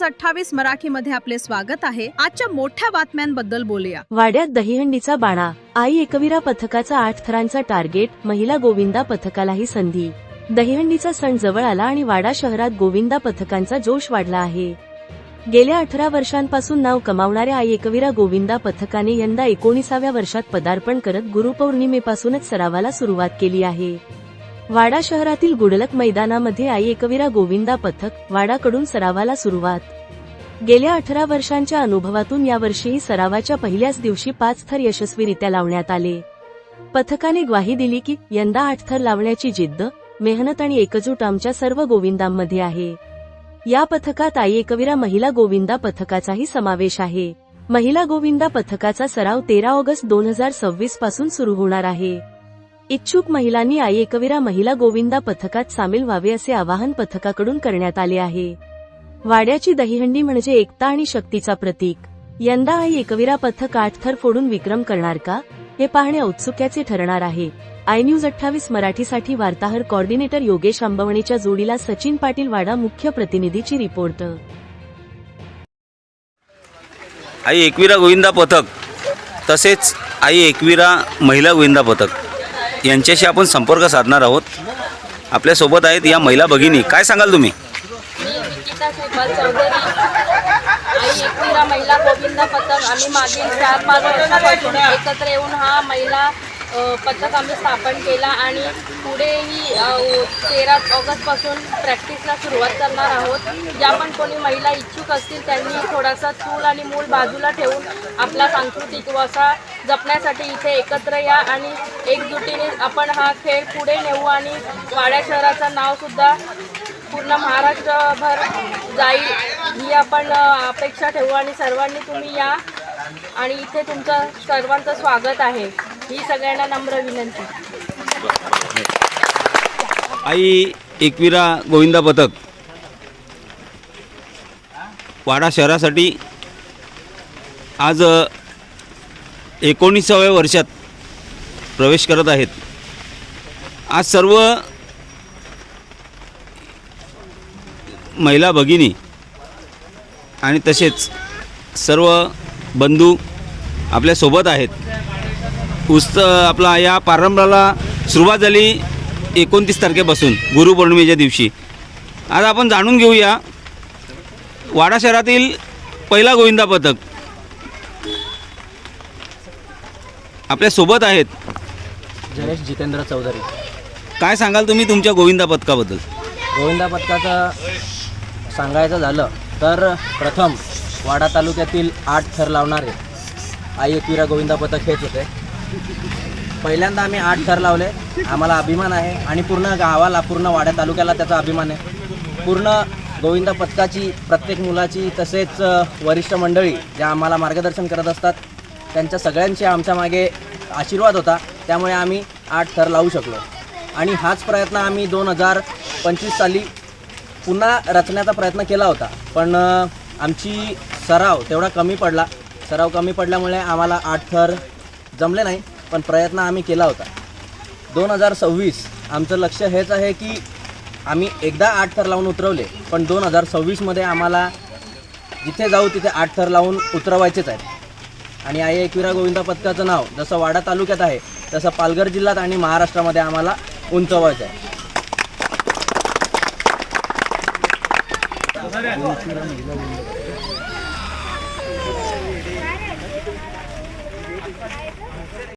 28 मराठीमध्ये आपले स्वागत आहे। आजच्या मोठ्या बातम्यांबद्दल बोलूया। वाड्यात दहीहंडीचा बाणा, आई एकवीरा पथकाचा 8 थरांचा टार्गेट, महिला गोविंदा पथकालाही संधी। दहीहंडीचा सण जवळ आला आणि वाडा शहरात गोविंदा पथकांचा जोश वाढला आहे। गेल्या 18 वर्षांपासून नाव कमावणाऱ्या आई एकवीरा गोविंदा पथकाने यंदा 19व्या वर्षात पदार्पण करत गुरुपौर्णिमेपासूनच सरावाला सुरुवात केली आहे। वाडा शहरातील गुडलक मैदानामध्ये आई एकवीरा गोविंदा पथक वाडाकडून सरावाला सुरुवात। गेल्या 18 वर्षांच्या अनुभवातून यावर्षीही सरावाच्या पहिल्याच दिवशी 5 थर यशस्वीरित्या लावण्यात आले। पथकाने ग्वाही दिली की यंदा 8 थर लावण्याची जिद्द, मेहनत आणि एकजूट आमच्या सर्व गोविंदांमध्ये आहे। या पथकात आई एकवीरा महिला गोविंदा पथकाचाही समावेश आहे। महिला गोविंदा पथकाचा सराव 13 ऑगस्ट 2026 पासून सुरू होणार आहे। इच्छुक महिलांनी आई एकवीरा महिला गोविंदा पथकात सामील व्हावे असे आवाहन पथकाकडून करण्यात आले आहे। वाड्याची दहीहंडी म्हणजे एकता आणि शक्तीचा प्रतीक। यंदा आई एकवीरा पथक 8 थर फोडून विक्रम करणार का, हे पाहणे औत्सुक्याचे ठरणार आहे। आय न्यूज 28 मराठीसाठी वार्ताहर कोऑर्डिनेटर योगेश आंबवणेच्या जोडीला सचिन पाटील, वाडा मुख्य प्रतिनिधीची रिपोर्ट। आई एकवीरा गोविंदा पथक तसेच आई एकवीरा महिला गोविंदा पथक यांच्याशी आपण संपर्क साधणार आहोत। आपल्या सोबत आहेत या महिला भगिनी, काय सांगाल तुम्ही? आई एकवीरा महिला गोविंदा पथक आम्ही मागील 4-5 वर्षांपासून एकत्र येऊन हा महिला पथक आम्ही स्थापन केला आणि पुढेही 13 ऑगस्टपासून प्रॅक्टिसला सुरुवात करणार आहोत। ज्या पण कोणी महिला इच्छुक असतील त्यांनी थोडासा चूल आणि मूल बाजूला ठेवून आपला सांस्कृतिक वारसा जपण्यासाठी इथे एकत्र या आणि एकजुटीने आपण हा खेळ पुढे नेऊ आणि वाडा शहराचं नावसुद्धा पूर्ण महाराष्ट्रभर जाईल ही आपण अपेक्षा ठेवू आणि सर्वांनी तुम्ही या आणि इथे तुमचं सर्वांचं स्वागत आहे ही सगळ्यांना नम्र विनंती। आई एकवीरा गोविंदा पथक वाडा शहरासाठी आज 19व्या वर्षात प्रवेश करत आहेत। आज सर्व महिला भगिनी आणि तसेच सर्व बंधू आपल्या सोबत आहेत। आपला या प्रारंभाला सुरुवात झाली 29 तारखेपासून गुरुपौर्णिमेच्या दिवशी। आज आपण जाणून घेऊया वाडा शहरातील पहिला गोविंदा पथक आपल्या सोबत आहेत। जयेश जितेंद्र चौधरी, काय सांगाल तुम्ही तुमच्या गोविंदा पथकाबद्दल? गोविंदा पथकाचं सांगायचं झालं तर प्रथम वाडा तालुक्यातील 8 थर लावणारे आई एकवीरा गोविंदा पथक हेच होते। पहिल्यांदा आम्ही 8 थर लावले, आम्हाला अभिमान आहे आणि पूर्ण गावाला, पूर्ण वाडा तालुक्याला त्याचा अभिमान आहे। पूर्ण गोविंदा पथकाची, प्रत्येक मुलाची, तसेच वरिष्ठ मंडळी ज्या आम्हाला मार्गदर्शन करत असतात त्यांच्या सगळ्यांचे आमच्या मागे आशीर्वाद होता, त्यामुळे आम्ही 8 थर लावू शकलो। आणि हाच प्रयत्न आम्ही 2025 साली पुन्हा रचण्याचा प्रयत्न केला होता, पण आमची सराव तेवढा कमी पडला। सराव कमी पडल्यामुळे आम्हाला 8 थर जमले नाही, पण प्रयत्न आम्ही केला होता। 2026 आमचं लक्ष हेच आहे की आम्ही एकदा 8 थर लावून उतरवले, पण 2026मध्ये आम्हाला जिथे जाऊ तिथे 8 थर लावून उतरवायचेच आहेत। आणि आई एकवीरा गोविंदा पथकाचं नाव जसं वाडा तालुक्यात आहे तसं पालघर जिल्ह्यात आणि महाराष्ट्रामध्ये आम्हाला उंचवायचं आहे।